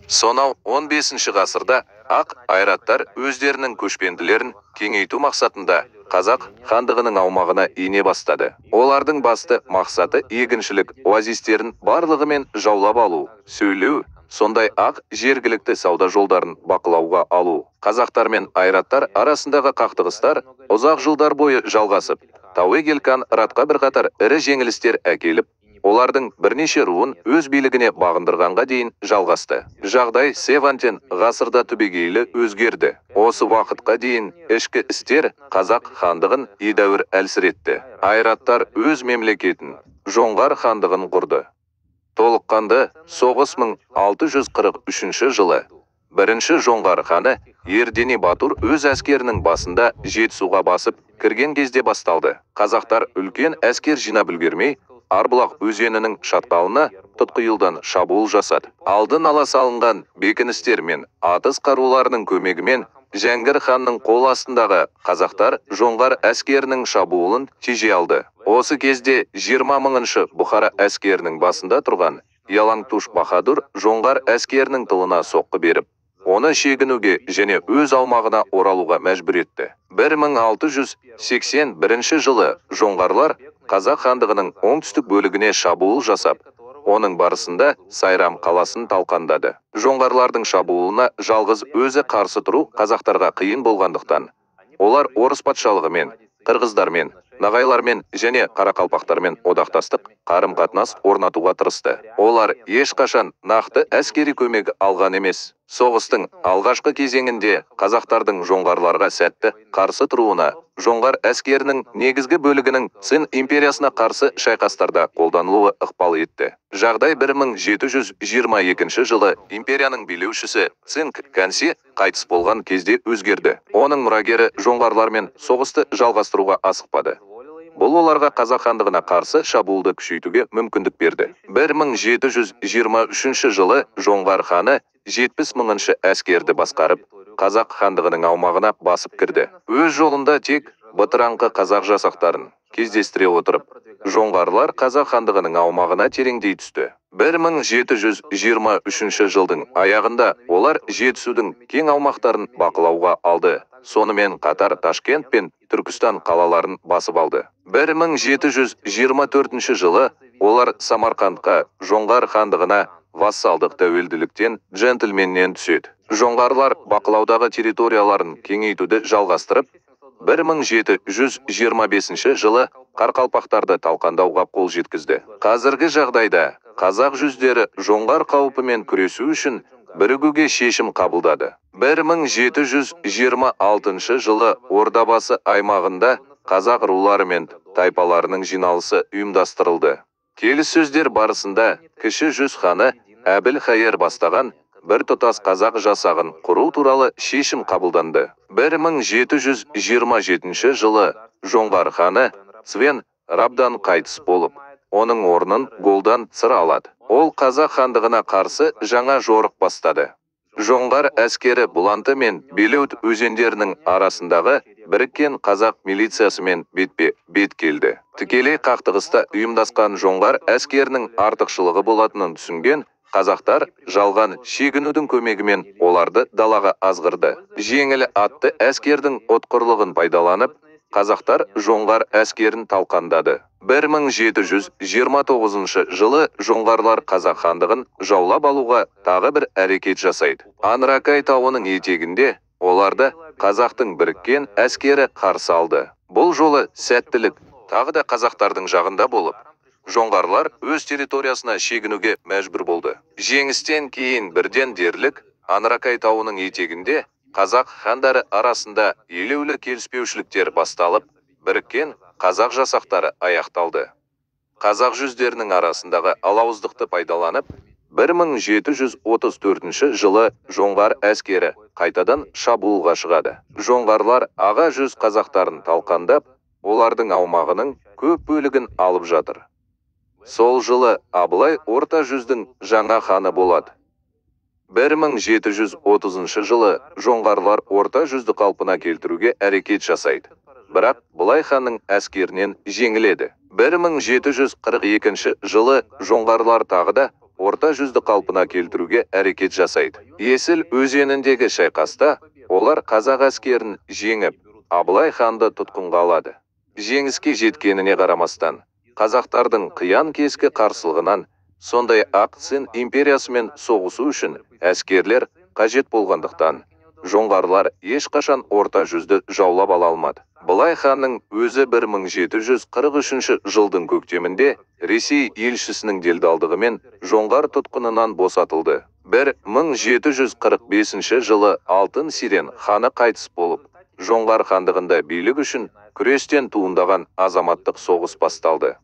Сонау 15 ғасырда ақ айраттар өздерінің көшпенділерін кеңейту мақсатында қазақ хандығының аумағына ене бастады. Олардың басты мақсаты егіншілік оазистерін барлығымен жаулап алу, сөйлеу, сондай ақ жергілікті сауда жолдарын бақылауға алу. Қазақтар мен айраттар арасындағы қақтығыстар ұзақ жылдар бойы жалғасып, Тауе Келқан Ратқа бірқатар ірі жеңілістер әкеліп, олардың бірнеше руын өз билігіне бағындырғанға дейін жалғасты. Жағдай Севантен ғасырда түбегейлі өзгерді. Осы уақытқа дейін ішкі істер қазақ хандығын едәуір әлсіретті. Айраттар өз мемлекетін, Жоңғар хандығын құрды. Толыққанды соғыс 1643 жылы бірінші Жоңғар ханы Ердене Батур өз әскерінің басында Жетісуға басып кірген кезде басталды. Қазақтар үлкен әскер жинап үлгермей, Арбұлақ өзенінің шатқалына тұтқиылдан шабуыл жасады. Алдын ала салынған бекіністер мен атыс қаруларының көмегімен Жәңгір ханның қол астындағы қазақтар Жоңғар әскерінің шабуылын тежей алды. Осы кезде 20 мыңыншы Бұхара әскерінің басында тұрған Ялаңтуш Бахадур Жоңғар әскерінің тылына соққы беріп, оны шегінуге және өз аумағына оралуға мәжбүр етті. 1681 жылы жоңғарлар Қазақ хандығының оңтүстік бөлігіне шабуыл жасап, оның барысында Сайрам қаласын талқандады. Жоңғарлардың шабуылына жалғыз өзі қарсы тұру қазақтарға қиын болғандықтан, олар орыс патшалығымен, қырғыздармен, нағайлармен және қарақалпақтармен одақтастық қарым-қатынас орнатуға тырысты. Олар ешқашан нақты әскери көмек алған емес. Соғыстың алғашқы кезеңінде қазақтардың жоңғарларға сәтті қарсы тұруына Жоңғар әскерінің негізгі бөлігінің Цин империясына қарсы шайқастарда қолданылуы ықпал етті. Жағдай 1722 жылы империяның билеушісі Цин Кәнси қайтыс болған кезде өзгерді. Оның мұрагері жоңғарлармен соғысты жалғастыруға асықпады. Бұл оларға қазақ хандығына қарсы шабуылды күшейтуге мүмкіндік берді. 1723 жылы жоңғар ханы 70 мыңыншы әскерді басқарып, қазақ хандығының аумағына басып кірді. Өз жолында тек бытыраңқы қазақ жасақтарын кездестіре отырып, жоңғарлар қазақ хандығының аумағына тереңдей түсті. 1723 жылдың аяғында олар Жетісудың кең аумақтарын бақылауға алды. Сонымен қатар Ташкент пен Түркістан қалаларын басып алды. 1724 жылы олар Самарқандқа, Жоңғар хандығына вассалдық тәуелділіктен джентльменнен түседі. Жоңғарлар бақылаудағы территорияларын кеңейтуді жалғастырып, 1725 жылы қарқалпақтарды талқандауға қол жеткізді. Қазіргі жағдайда қазақ жүздері жоңғар қауіпімен күресу үшін бірігуге шешім қабылдады. 1726 жылы Ордабасы аймағында қазақ рулары мен тайпаларының жиналысы ұйымдастырылды. Келіссөздер барысында кіші жүз ханы Әбілхайыр бастаған бір тұтас қазақ жасағын құру туралы шешім қабылданды. 1727 жылы жоңғар ханы Цвен Рабдан қайтыс болып, оның орнын Голдан Цыр алады. Ол қазақ хандығына қарсы жаңа жорық бастады. Жоңғар әскері Бұланты мен Белеут өзендерінің арасындағы біріккен қазақ милициясымен бетпе-бет келді. Тікелей қақтығыста ұйымдасқан жоңғар әскерінің артықшылығы болатынын түсінген қазақтар жалған шегінудің көмегімен оларды далаға азғырды. Жеңіл атты әскердің отқырлығын пайдаланып, қазақтар жоңғар әскерін талқандады. 1729 жылы жоңғарлар қазақ хандығын жаулап алуға тағы бір әрекет жасайды. Анракай тауының етегінде оларды қазақтың біріккен әскері қарсы алды. Бұл жолы сәттілік тағы да қазақтардың жағында болып, жоңғарлар өз территориясына шегінуге мәжбүр болды. Жеңістен кейін бірден дерлік Анракай тауының етегінде қазақ хандары арасында елеулі келіспеушіліктер басталып, біріккен қазақ жасақтары аяқталды. Қазақ жүздерінің арасындағы алауыздықты пайдаланып, 1734 жылы жоңғар әскері қайтадан шабуылға шығады. Жоңғарлар аға жүз қазақтарын талқандап, олардың аумағының көп бөлігін алып жатыр. Сол жылы Абылай орта жүздің жаңа ханы болады. 1730 жылы жоңғарлар орта жүзді қалпына келтіруге әрекет жасайды. Бірақ Бұлай ханның әскерінен жеңіледі. 1742 жылы жоңғарлар тағы да орта жүзді қалпына келтіруге әрекет жасайды. Есіл өзеніндегі шайқаста олар қазақ әскерін жеңіп, Абылай ханды тұтқынға алады. Жеңіске жеткеніне қарамастан, қазақтардың қиян-кескі қарсылығынан, сондай-ақ Цин империясымен соғысу үшін әскерлер қажет болғандықтан, жоңғарлар ешқашан орта жүзді жаулап ала алмады. Абылай ханның өзі 1743 жылдың көктемінде Ресей елшісінің делдалдығымен жоңғар тұтқынынан босатылды. 1745 жылы Алтын Сирен ханы қайтыс болып, жоңғар хандығында билік үшін күрестен туындаған азаматтық соғыс басталды.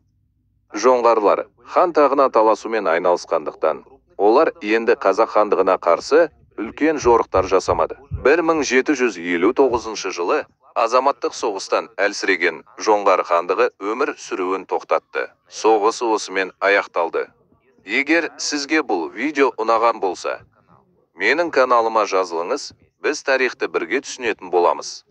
Жоңғарлар хан тағына таласумен айналысқандықтан, олар енді қазақ хандығына қарсы үлкен жорықтар жасамады. 1759 жылы азаматтық соғыстан әлсіреген жоңғар хандығы өмір сүруін тоқтатты. Соғыс осымен аяқталды. Егер сізге бұл видео ұнаған болса, менің каналыма жазылыңыз, біз тарихты бірге түсінетін боламыз.